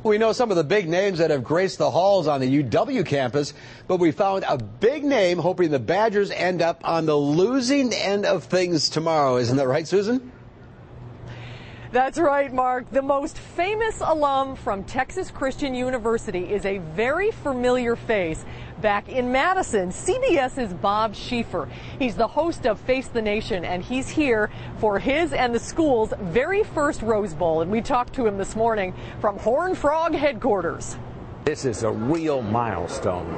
We know some of the big names that have graced the halls on the UW campus, but we found a big name hoping the Badgers end up on the losing end of things tomorrow. Isn't that right, Susan? That's right, Mark. The most famous alum from Texas Christian University is a very familiar face back in Madison, CBS's Bob Schieffer. He's the host of Face the Nation, and he's here for his and the school's very first Rose Bowl. And we talked to him this morning from Horned Frog headquarters. This is a real milestone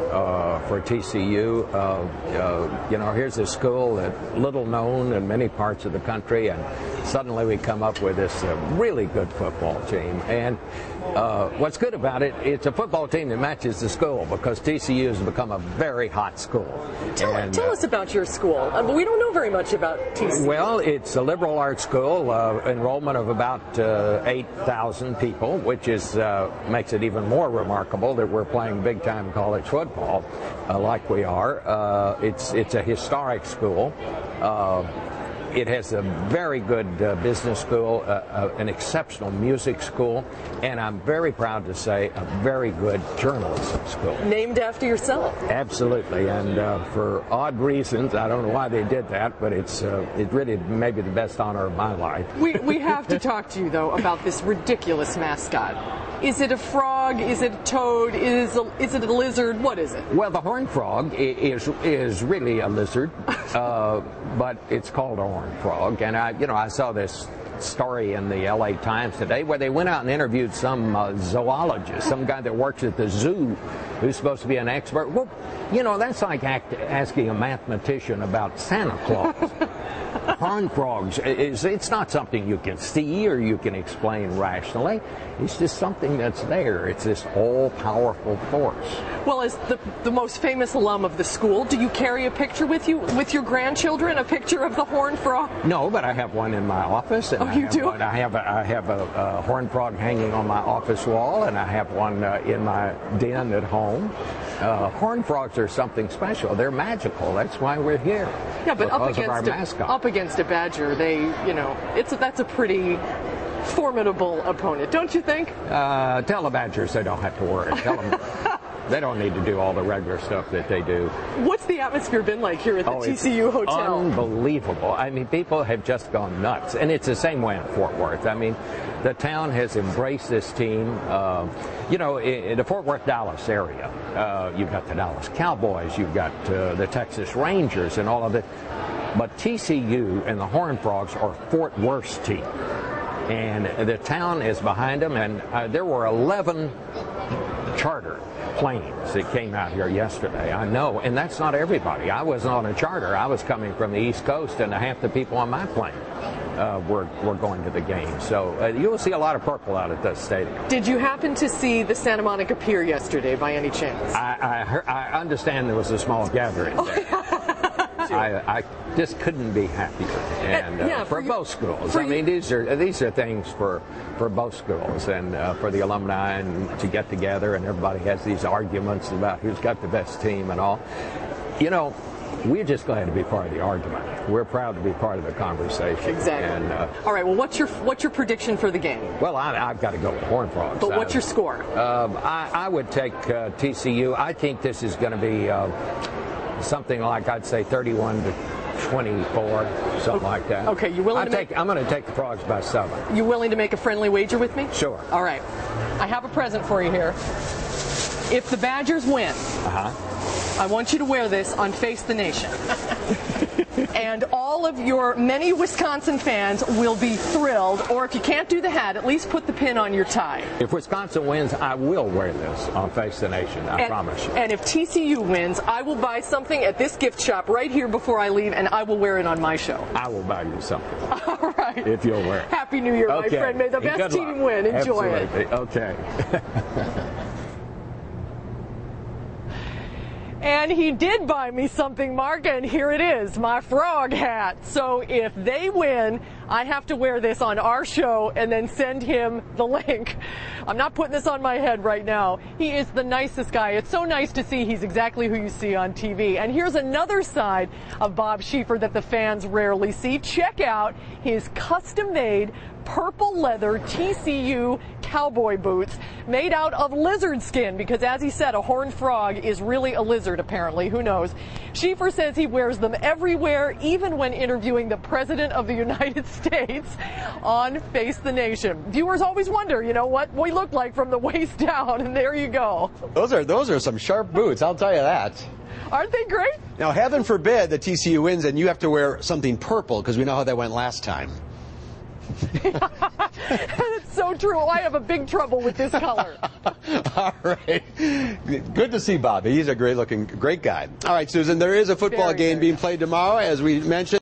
for TCU. Here's a school that little known in many parts of the country, and suddenly we come up with this really good football team. And what's good about it, it's a football team that matches the school, because TCU has become a very hot school. Tell us about your school. We don't know very much about TCU. Well, it's a liberal arts school, enrollment of about 8,000 people, which is makes it even more remarkable that we're playing big-time college football like we are. It's a historic school. It has a very good business school, an exceptional music school, and I'm very proud to say a very good journalism school. Named after yourself. Absolutely, and for odd reasons, I don't know why they did that, but it really may be the best honor of my life. We have to talk to you, though, about this ridiculous mascot. Is it a frog? Is it a toad? Is it a lizard? What is it? Well, the horned frog is really a lizard, but it's called a horned frog. And I saw this story in the LA Times today where they went out and interviewed some zoologist, some guy that works at the zoo who's supposed to be an expert. Well, that's like asking a mathematician about Santa Claus. Horned frogs, it's not something you can see or you can explain rationally. It's just something that's there. It's this all-powerful force. Well, as the most famous alum of the school, do you carry a picture with you, with your grandchildren, a picture of the horned frog? No, but I have one in my office. And you do? I have a horned frog hanging on my office wall, and I have one in my den at home. Horned frogs are something special. They're magical. That's why we're here. Yeah, but up against a badger, that's a pretty formidable opponent, don't you think? Tell the Badgers they don't have to worry. Tell them they don't need to do all the regular stuff that they do. What's the atmosphere been like here at the TCU Hotel? Unbelievable. I mean, people have just gone nuts. And it's the same way in Fort Worth. I mean, the town has embraced this team. In the Fort Worth, Dallas area, you've got the Dallas Cowboys, you've got the Texas Rangers and all of it. But TCU and the Horned Frogs are Fort Worth's team. And the town is behind them, and there were 11 charter planes that came out here yesterday. I know, and that's not everybody. I wasn't on a charter. I was coming from the East Coast, and half the people on my plane were going to the game. So you will see a lot of purple out at this stadium. Did you happen to see the Santa Monica Pier yesterday by any chance? I understand there was a small gathering there. I just couldn't be happier, and for both schools. I mean, these are things for both schools, and for the alumni, and to get together, and everybody has these arguments about who's got the best team and all. We're just glad to be part of the argument. We're proud to be part of the conversation. Exactly. And, all right. Well, what's your prediction for the game? Well, I've got to go with Horned Frogs. But what's your score? I would take TCU. I think this is going to be something like, I'd say 31-24, something like that. Okay, you willing to I'm going to take the Frogs by 7. You willing to make a friendly wager with me? Sure. All right. I have a present for you here. If the Badgers win, I want you to wear this on Face the Nation. And all of your many Wisconsin fans will be thrilled. Or if you can't do the hat, at least put the pin on your tie. If Wisconsin wins, I will wear this on Face the Nation. I promise you. And if TCU wins, I will buy something at this gift shop right here before I leave, and I will wear it on my show. I will buy you something. All right. If you'll wear it. Happy New Year, my friend. May the best team win. Enjoy it. Okay. And he did buy me something, Mark, and here it is, my frog hat. So if they win, I have to wear this on our show and then send him the link. I'm not putting this on my head right now. He is the nicest guy. It's so nice to see he's exactly who you see on TV. And here's another side of Bob Schieffer that the fans rarely see. Check out his custom-made purple leather TCU cowboy boots made out of lizard skin because, as he said, a horned frog is really a lizard, apparently. Who knows? Schieffer says he wears them everywhere, even when interviewing the President of the United States on Face the Nation. Viewers always wonder, what we look like from the waist down, and there you go. Those are some sharp boots, I'll tell you that. Aren't they great? Now, heaven forbid the TCU wins and you have to wear something purple, because we know how that went last time. That's so true. I have a big trouble with this color. All right. Good to see Bob. He's a great guy. All right, Susan, there is a football game being played tomorrow, as we mentioned.